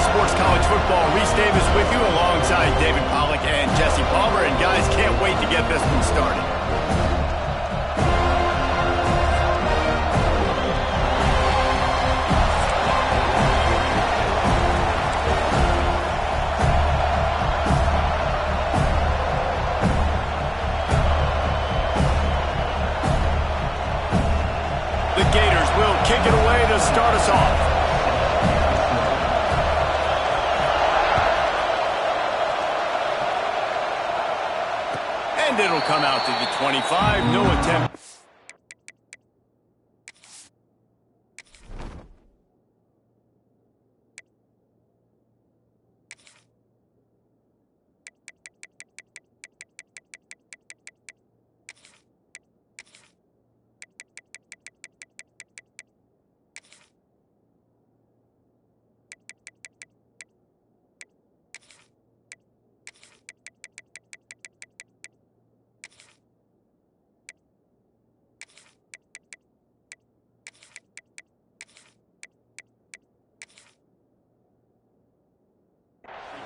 Sports College Football. Reese Davis with you alongside David Pollack and Jesse Palmer. And guys, can't wait to get this one started. The Gators will kick it away to start us off. And it'll come out to the 25. No attempt.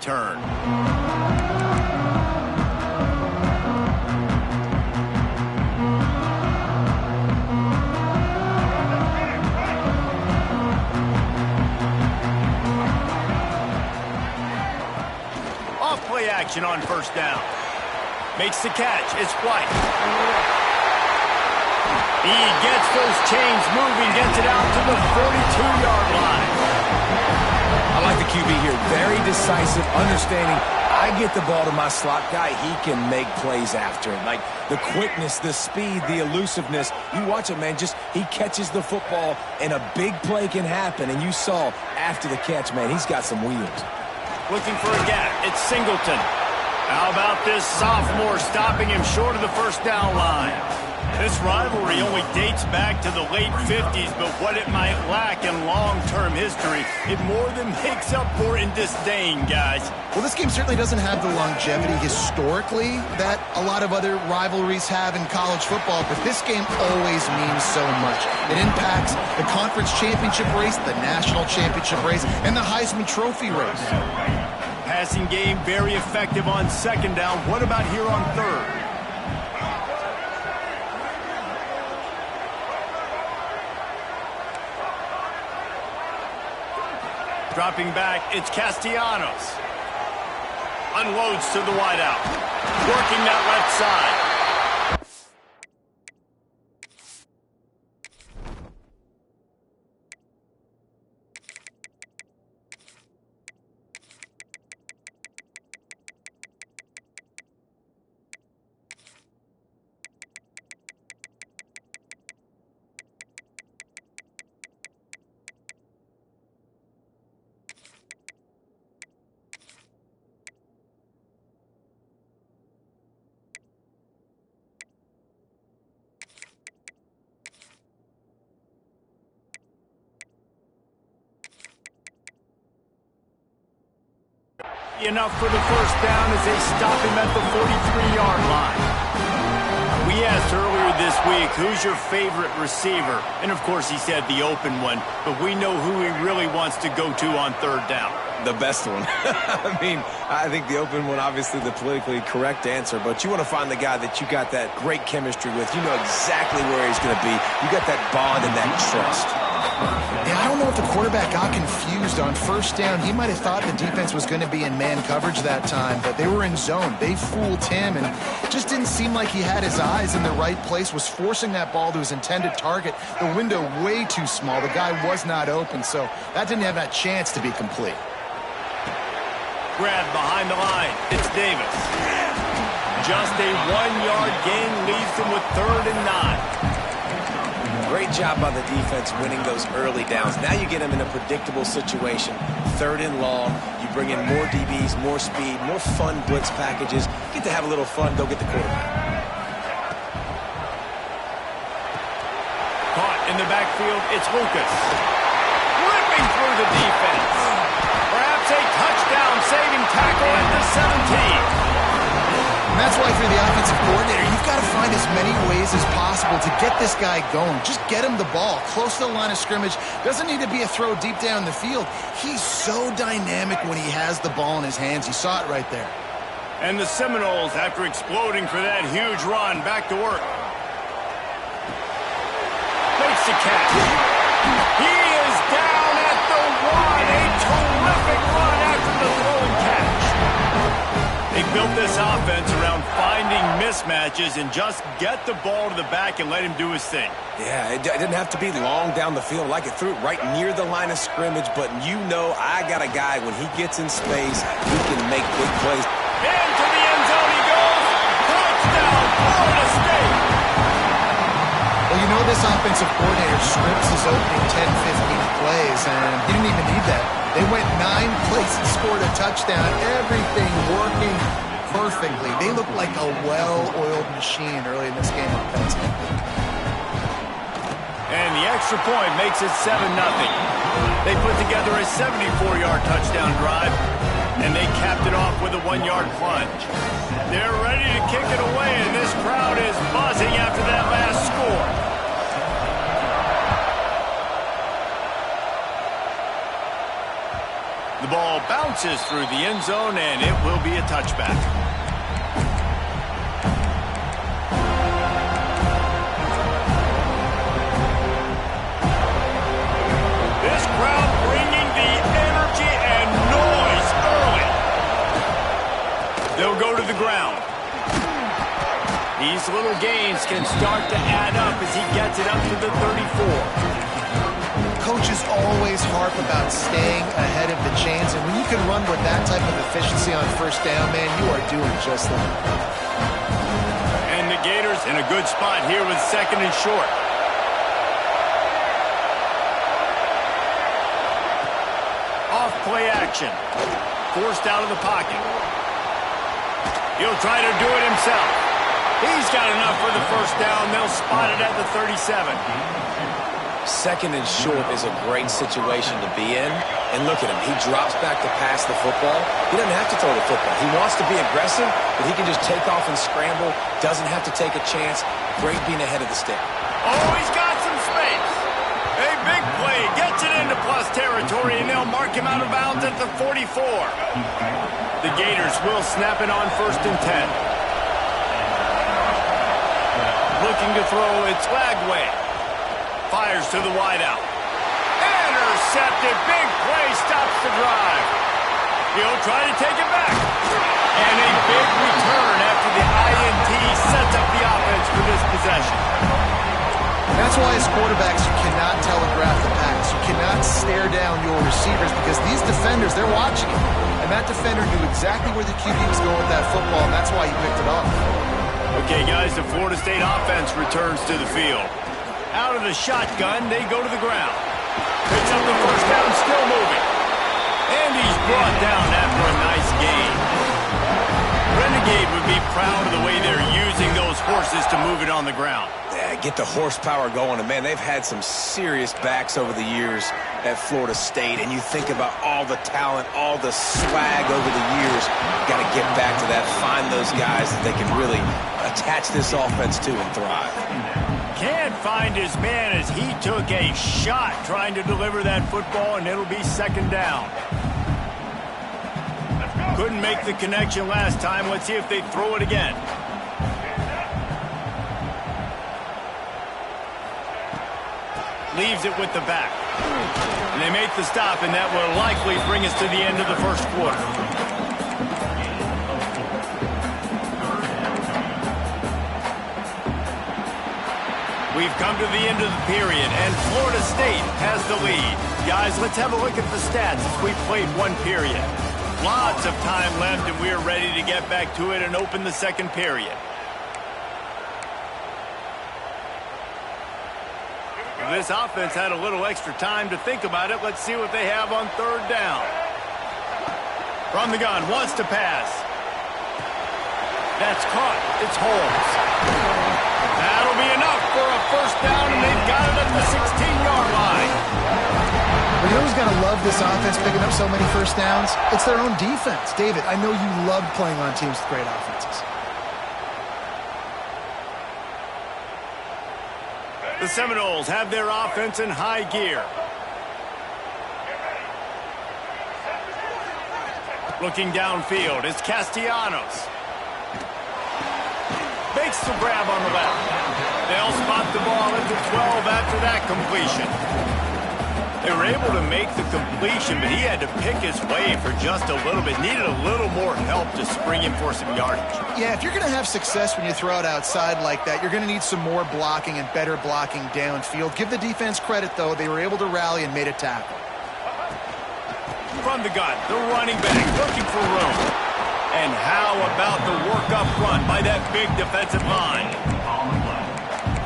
Turn. Off play action on first down. Makes the catch. It's White. He gets those chains moving, gets it out to the 42-yard line. I like the QB here. Very decisive, understanding. I get the ball to my slot guy. He can make plays after it. Like the quickness, the speed, the elusiveness. You watch it, man. He catches the football, and a big play can happen. And you saw after the catch, man, he's got some wheels. Looking for a gap. It's Singleton. How about this sophomore stopping him short of the first down line? This rivalry only dates back to the late 50s, but what it might lack in long-term history, it more than makes up for in disdain, guys. Well, this game certainly doesn't have the longevity historically that a lot of other rivalries have in college football, but this game always means so much. It impacts the conference championship race, the national championship race, and the Heisman Trophy race. Passing game very effective on second down. What about here on third? Dropping back, it's Castellanos. Unloads to the wideout. Working that left side. Enough for the first down as they stop him at the 43-yard line. We asked earlier this week, who's your favorite receiver? And, of course, he said the open one, but we know who he really wants to go to on third down. The best one. I think the open one, obviously the politically correct answer, but you want to find the guy that you got that great chemistry with. You know exactly where he's going to be. You got that bond and that trust. Yeah, I don't know if the quarterback got confused on first down. He might have thought the defense was going to be in man coverage that time, but they were in zone. They fooled him and just didn't seem like he had his eyes in the right place, was forcing that ball to his intended target. The window way too small. The guy was not open, so that didn't have that chance to be complete. Grab behind the line. It's Davis. Just a 1-yard gain leaves him with 3rd and 9. Great job by the defense winning those early downs. Now you get them in a predictable situation. 3rd and long. You bring in more DBs, more speed, more fun blitz packages. You get to have a little fun. Go get the quarterback. Caught in the backfield. It's Lucas. Ripping through the defense. Perhaps a touchdown saving tackle at the 17. And that's why for the offensive coordinator, you you've got to find as many ways as possible to get this guy going. Just get him the ball close to the line of scrimmage. Doesn't need to be a throw deep down the field. He's so dynamic when he has the ball in his hands. You saw it right there. And the Seminoles, after exploding for that huge run, back to work. Makes the catch. He is down at the 1. A terrific run after the throw and catch. They built this offense around finding mismatches and just get the ball to the back and let him do his thing. Yeah, it didn't have to be long down the field. Like it threw it right near the line of scrimmage, but you know I got a guy, when he gets in space, he can make big plays. Into the end zone he goes. Touchdown, Florida State. Well, you know this offensive coordinator scripts his opening 10, 15 plays, and he didn't even need that. They went 9 plays and scored a touchdown. Everything working perfectly. They look like a well-oiled machine early in this game offensively. And the extra point makes it 7-0. They put together a 74-yard touchdown drive, and they capped it off with a 1-yard plunge. They're ready to kick it away, and this crowd is buzzing after that last score. The ball bounces through the end zone, and it will be a touchback. This crowd bringing the energy and noise early. They'll go to the ground. These little gains can start to add up as he gets it up to the 34. Coaches always harp about staying ahead of the chains, and when you can run with that type of efficiency on first down, man, you are doing just that. And the Gators in a good spot here with 2nd and short. Off play action. Forced out of the pocket. He'll try to do it himself. He's got enough for the first down. They'll spot it at the 37. 2nd and short is a great situation to be in. And look at him. He drops back to pass the football. He doesn't have to throw the football. He wants to be aggressive, but he can just take off and scramble. Doesn't have to take a chance. Great being ahead of the stick. Oh, he's got some space. A big play. Gets it into plus territory, and they'll mark him out of bounds at the 44. The Gators will snap it on 1st and 10. Looking to throw, it's Lagway. Fires to the wideout. Intercepted. Big play. Stops the drive. He'll try to take it back. And a big return after the INT sets up the offense for this possession. That's why as quarterbacks you cannot telegraph the pass. You cannot stare down your receivers because these defenders, they're watching it. And that defender knew exactly where the QB was going with that football, and that's why he picked it off. Okay, guys, the Florida State offense returns to the field. Out of the shotgun, they go to the ground. Picks up the first down, still moving. And he's brought down after a nice gain. Renegade would be proud of the way they're using those horses to move it on the ground. Yeah, get the horsepower going. And, man, they've had some serious backs over the years at Florida State. And you think about all the talent, all the swag over the years. You got to get back to that, find those guys that they can really attach this offense to and thrive. Can't find his man as he took a shot trying to deliver that football, and it'll be 2nd down. Couldn't make the connection last time. Let's see if they throw it again. Leaves it with the back. And they make the stop, and that will likely bring us to the end of the first quarter. We've come to the end of the period, and Florida State has the lead. Guys, let's have a look at the stats as we played 1 period. Lots of time left, and we're ready to get back to it and open the 2nd period. This offense had a little extra time to think about it. Let's see what they have on 3rd down. From the gun, wants to pass. That's caught. It's Holmes. That'll be enough for a first down, and they've got it at the 16-yard line. Well, you know who's got to love this offense picking up so many first downs? It's their own defense. David, I know you love playing on teams with great offenses. Seminoles have their offense in high gear. Looking downfield, it's Castellanos. Makes the grab on the left. They'll spot the ball at the 12 after that completion. They were able to make the completion, but he had to pick his way for just a little bit. Needed a little more help to spring him for some yardage. Yeah, if you're going to have success when you throw it outside like that, you're going to need some more blocking and better blocking downfield. Give the defense credit, though. They were able to rally and made a tackle. From the gun, the running back looking for room. And how about the work up front by that big defensive line?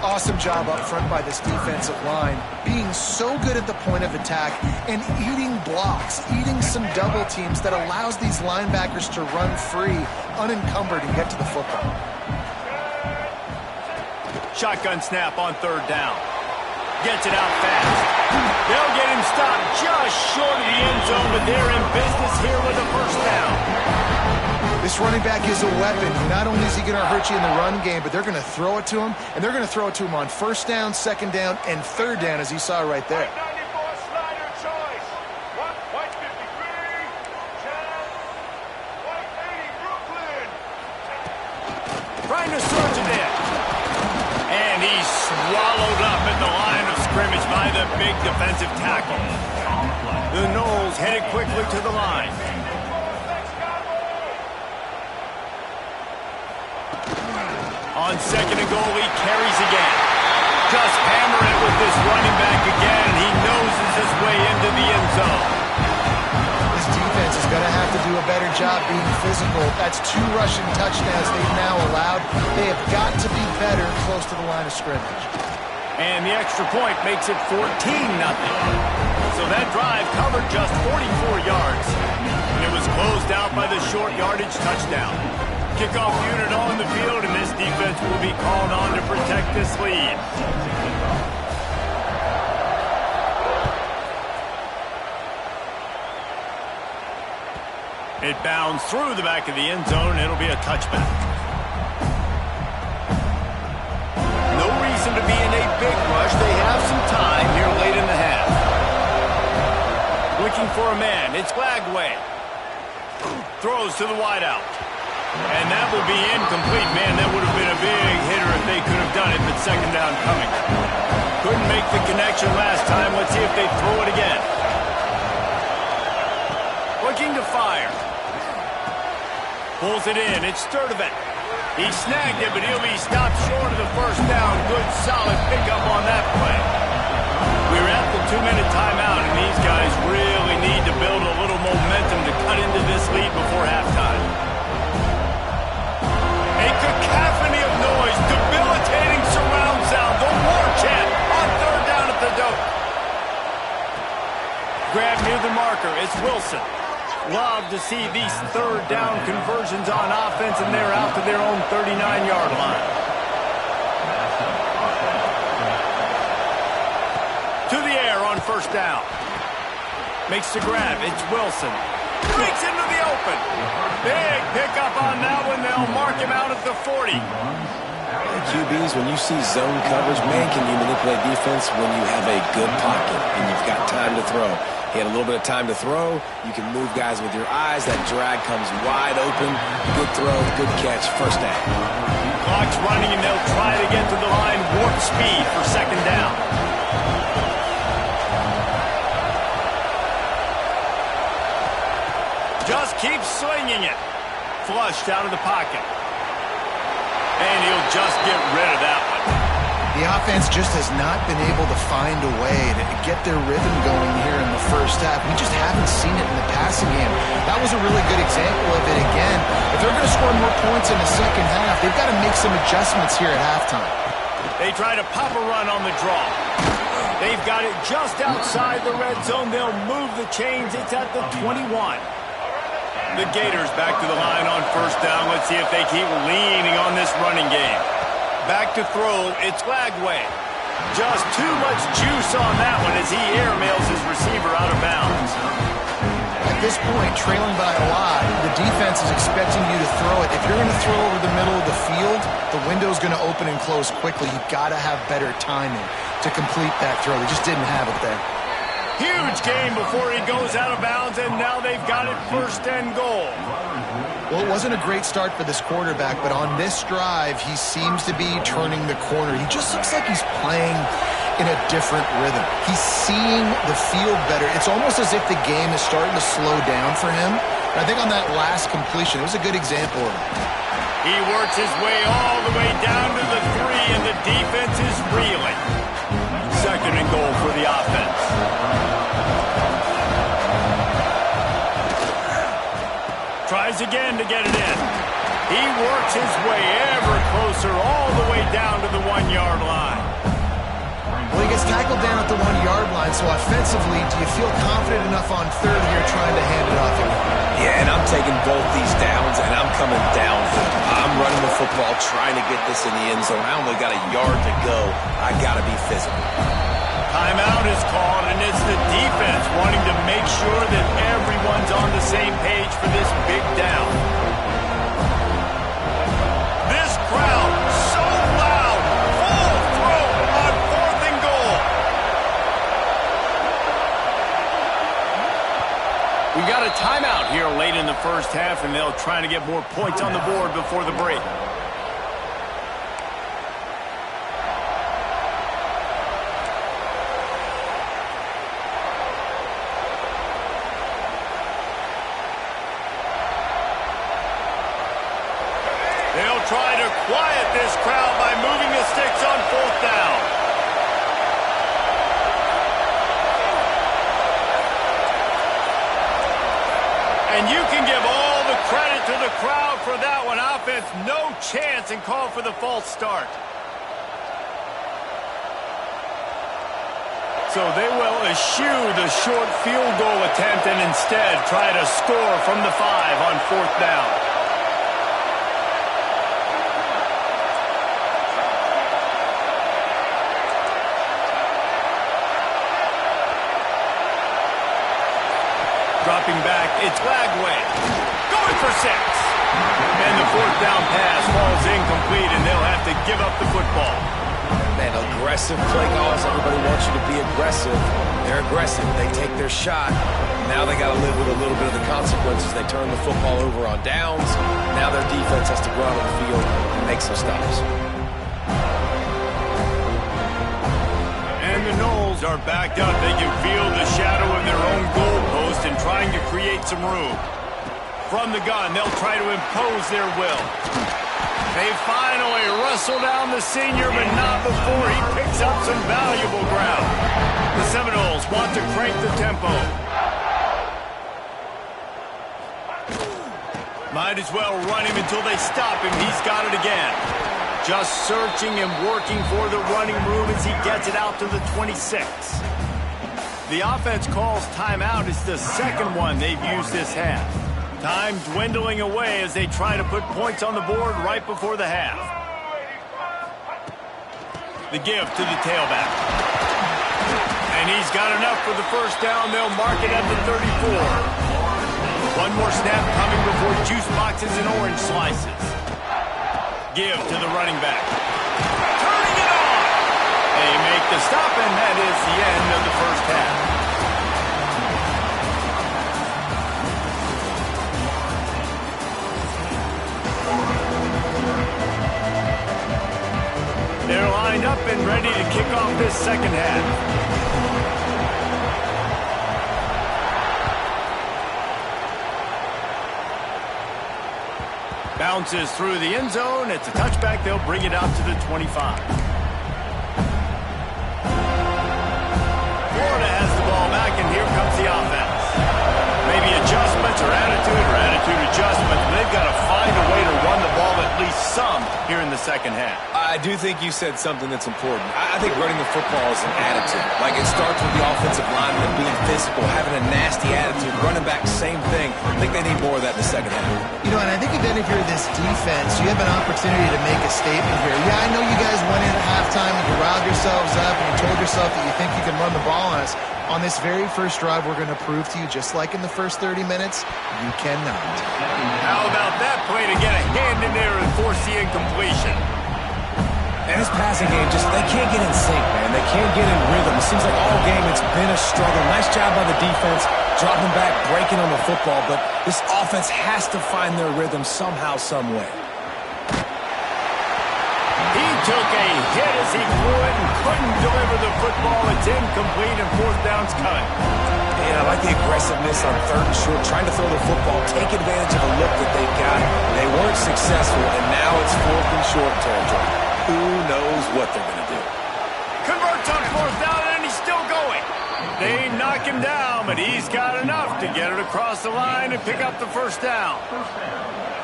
Awesome job up front by this defensive line, being so good at the point of attack and eating blocks, eating some double teams that allows these linebackers to run free, unencumbered, and get to the football. Shotgun snap on third down. Gets it out fast. They'll get him stopped just short of the end zone, but they're in business here with a first down. This running back is a weapon. Not only is he going to hurt you in the run game, but they're going to throw it to him, and they're going to throw it to him on first down, second down, and third down, as you saw right there. Trying to surge it in. And he's swallowed up at the line of scrimmage by the big defensive tackle. The Noles headed quickly to the line. On second and goal, he carries again. Just hammer it with this running back again. He noses his way into the end zone. This defense is going to have to do a better job being physical. That's 2 rushing touchdowns they've now allowed. They have got to be better close to the line of scrimmage. And the extra point makes it 14-0. So that drive covered just 44 yards. And it was closed out by the short yardage touchdown. Kickoff unit on the field, and this defense will be called on to protect this lead. It bounds through the back of the end zone. It'll be a touchback. No reason to be in a big rush. They have some time here late in the half. Looking for a man. It's Glagway. Throws to the wideout. And that will be incomplete. Man, that would have been a big hitter if they could have done it, but second down coming. Couldn't make the connection last time. Let's see if they throw it again. Looking to fire. Pulls it in. It's Sturdivant. He snagged it, but he'll be stopped short of the first down. Good, solid pickup on that play. We're at the 2-minute timeout, and these guys really need to build a little momentum to cut into this lead before halftime. A cacophony of noise, debilitating surround sound, the war chant on third down at the dope. Grab near the marker, it's Wilson. Love to see these third down conversions on offense, and they're out to their own 39-yard line. To the air on first down. Makes the grab, it's Wilson. Breaks into the open. Big pickup on that one. They'll mark him out at the 40. QBs, when you see zone coverage, man, can you manipulate defense when you have a good pocket and you've got time to throw. He had a little bit of time to throw. You can move guys with your eyes. That drag comes wide open. Good throw, good catch, first down. Clock's running, and they'll try to get to the line. Warp speed for second down. Just keep swinging it. Flushed out of the pocket. And he'll just get rid of that one. The offense just has not been able to find a way to get their rhythm going here in the first half. We just haven't seen it in the passing game. That was a really good example of it again. If they're going to score more points in the second half, they've got to make some adjustments here at halftime. They try to pop a run on the draw. They've got it just outside the red zone. They'll move the chains. It's at the 21. The Gators back to the line on first down. Let's see if they keep leaning on this running game. Back to throw, it's Glagway. Just too much juice on that one as he airmails his receiver out of bounds. That this point, trailing by a lot, the defense is expecting you to throw it. If you're going to throw over the middle of the field, the window's going to open and close quickly. You've got to have better timing to complete that throw. They just didn't have it there. Huge gain before he goes out of bounds, and now they've got it 1st and goal. Well, it wasn't a great start for this quarterback, but on this drive, he seems to be turning the corner. He just looks like he's playing in a different rhythm. He's seeing the field better. It's almost as if the game is starting to slow down for him. And I think on that last completion, it was a good example of it. He works his way all the way down to the 3, and the defense is reeling. 2nd and goal for the offense. Tries again to get it in. He works his way ever closer all the way down to the 1-yard line. Well, he gets tackled down at the 1-yard line, so offensively, do you feel confident enough on 3rd here trying to hand it off again? Yeah, and I'm taking both these downs, and I'm coming downhill. I'm running the football, trying to get this in the end zone. I only got a yard to go. I got to be physical. Timeout is called, and it's the defense wanting to make sure that everyone's on the same page for this big down. This crowd, so loud, full throat on 4th and goal. We got a timeout here late in the 1st half, and they'll try to get more points on the board before the break. They'll try to quiet this crowd by moving the sticks on 4th down. And you can give all the credit to the crowd for that one. Offense, no chance, and call for the false start. So they will eschew the short field goal attempt and instead try to score from the 5 on 4th down. Dropping back, it's Lagway. Going for 6. And the 4th down pass falls incomplete, and they'll have to give up the football. Man, aggressive play calls. Everybody wants you to be aggressive. They're aggressive. They take their shot. Now they got to live with a little bit of the consequences. They turn the football over on downs. Now their defense has to go out on the field and make some stops. And the Noles are backed up. They can feel the shadow of their own goalpost and trying to create some room. From the gun, they'll try to impose their will. They finally wrestle down the senior, but not before he picks up some valuable ground. The Seminoles want to crank the tempo. Might as well run him until they stop him. He's got it again. Just searching and working for the running room as he gets it out to the 26. The offense calls timeout. It's the 2nd one they've used this half. Time dwindling away as they try to put points on the board right before the half. The give to the tailback. And he's got enough for the 1st down. They'll mark it at the 34. One more snap coming before juice boxes and orange slices. Give to the running back. Turning it on! They make the stop, and that is the end of the 1st half. They're lined up and ready to kick off this 2nd half. Bounces through the end zone. It's a touchback. They'll bring it out to the 25. Florida has the ball back, and here comes the offense. Maybe adjustments or attitude adjustments, but they've got to find a way to run the ball at least some here in the 2nd half. I do think you said something that's important. I think running the football is an attitude. Like, it starts with the offensive lineman being physical, having a nasty attitude. Running back, same thing. I think they need more of that in the 2nd half. You know, and I think again, if you're this defense, you have an opportunity to make a statement here. Yeah, I know you guys went in at halftime and you riled yourselves up and you told yourself that you think you can run the ball on us. On this very first drive, we're going to prove to you, just like in the first 30 minutes, you cannot. How about that play to get a hand in there and force the incompletion? And his passing game, they can't get in sync, man. They can't get in rhythm. It seems like all game it's been a struggle. Nice job by the defense, dropping back, breaking on the football, but this offense has to find their rhythm somehow, some way. He took a hit as he threw it and couldn't deliver the football. It's incomplete and fourth down's cut. Yeah, I like the aggressiveness on third and short, trying to throw the football, take advantage of the look that they got. They weren't successful, and now it's fourth and short territory. Who knows what they're going to do? Converts on fourth down, and he's still going. They knock him down, but he's got enough to get it across the line and pick up the first down.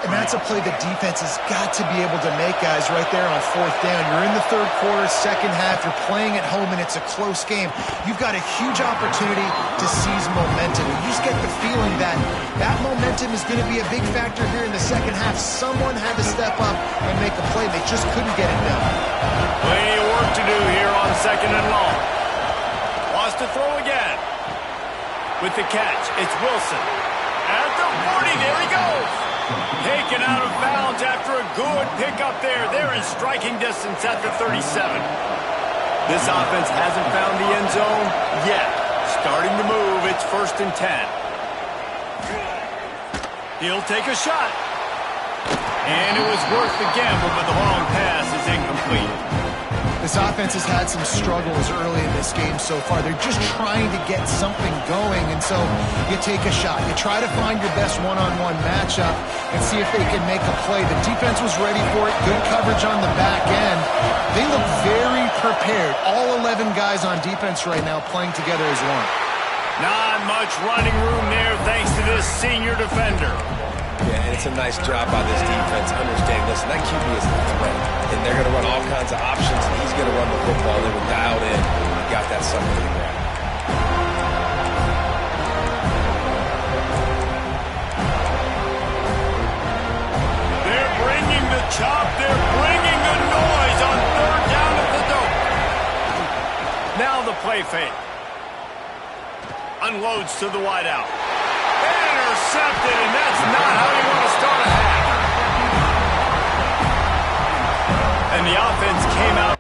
And that's a play the defense has got to be able to make, guys, right there on fourth down. You're in the third quarter, second half. You're playing at home, and it's a close game. You've got a huge opportunity to seize momentum. You just get the feeling that that momentum is going to be a big factor here in the second half. Someone had to step up and make a play. They just couldn't get it done. Plenty of work to do here on second and long. Wants to throw again. With the catch, it's Wilson. At the 40, there he goes. Taken out of bounds after a good pickup there. They're in striking distance at the 37. This offense hasn't found the end zone yet. Starting to move, it's 1st and 10. He'll take a shot. And it was worth the gamble, but the long pass is incomplete. This offense has had some struggles early in this game so far. They're just trying to get something going, and so you take a shot. You try to find your best one-on-one matchup and see if they can make a play. The defense was ready for it. Good coverage on the back end. They look very prepared. All 11 guys on defense right now playing together as one. Not much running room there thanks to this senior defender. Yeah, and it's a nice job by this defense understanding, listen, that QB is a threat, and they're going to run all kinds of options, and he's going to run the football. They were dialed in and got that something to the ground. They're bringing the chop. They're bringing the noise on third down at the dope. Now the play fake. Unloads to the wideout. Intercepted, and that's not how you want to start a half. And the offense came out.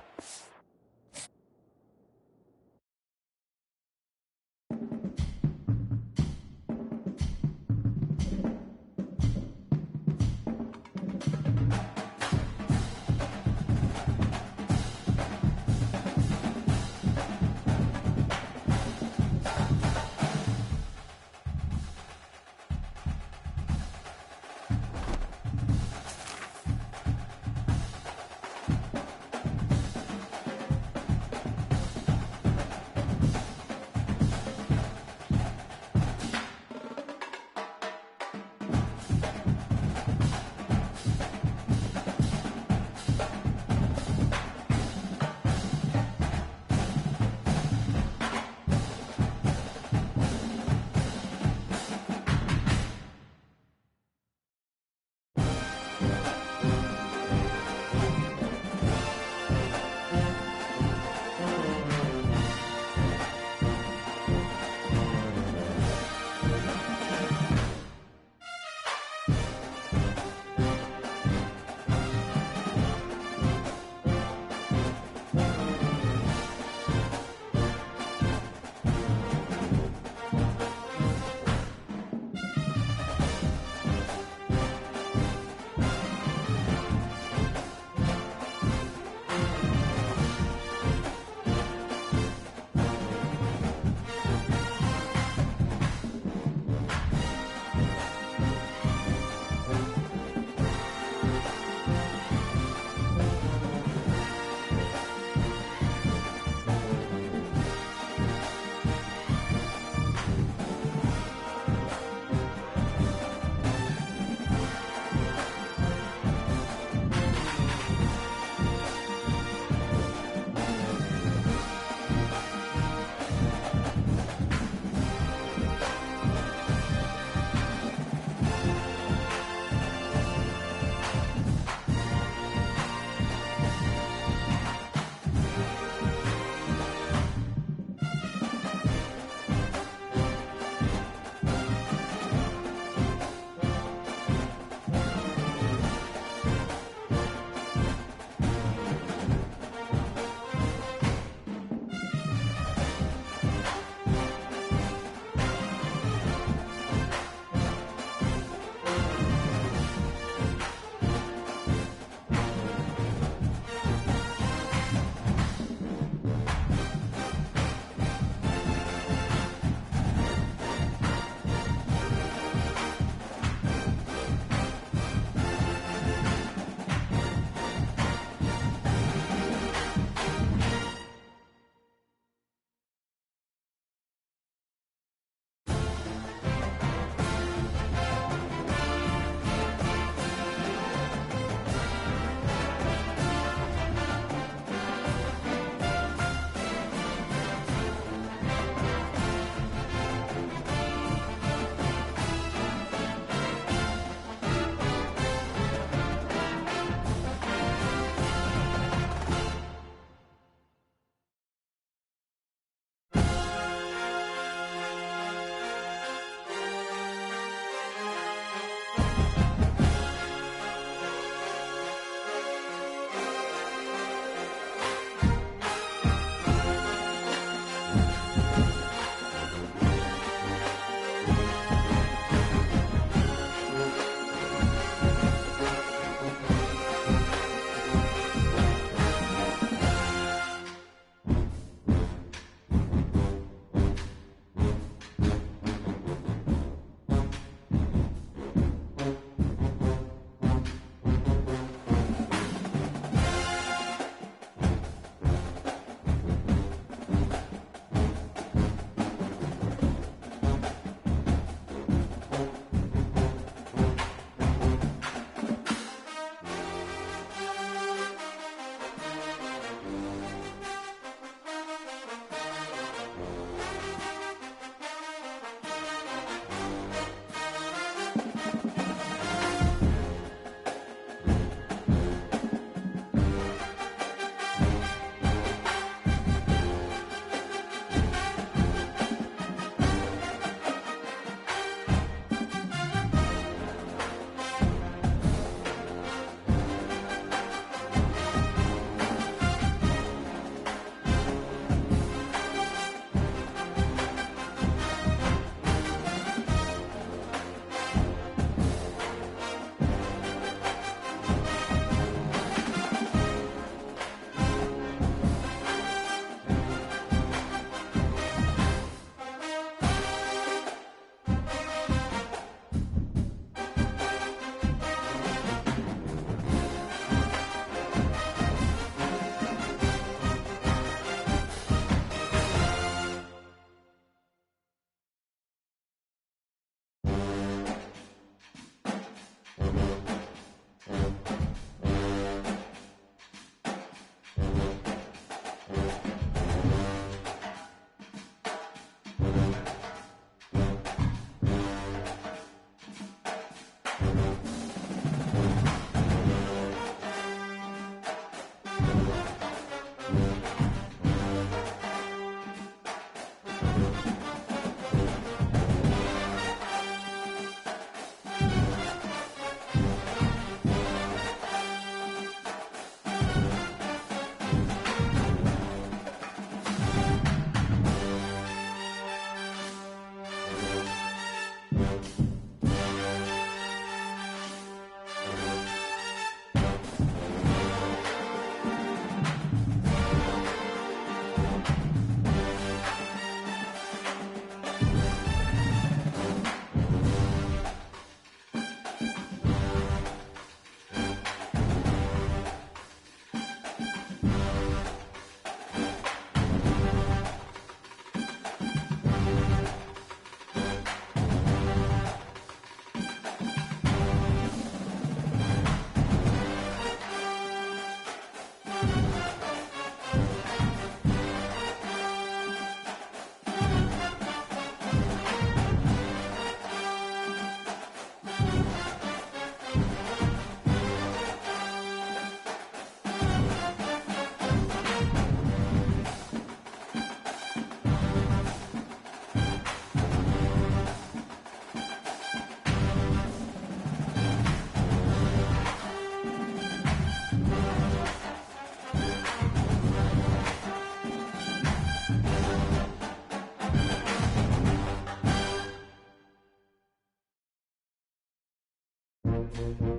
game.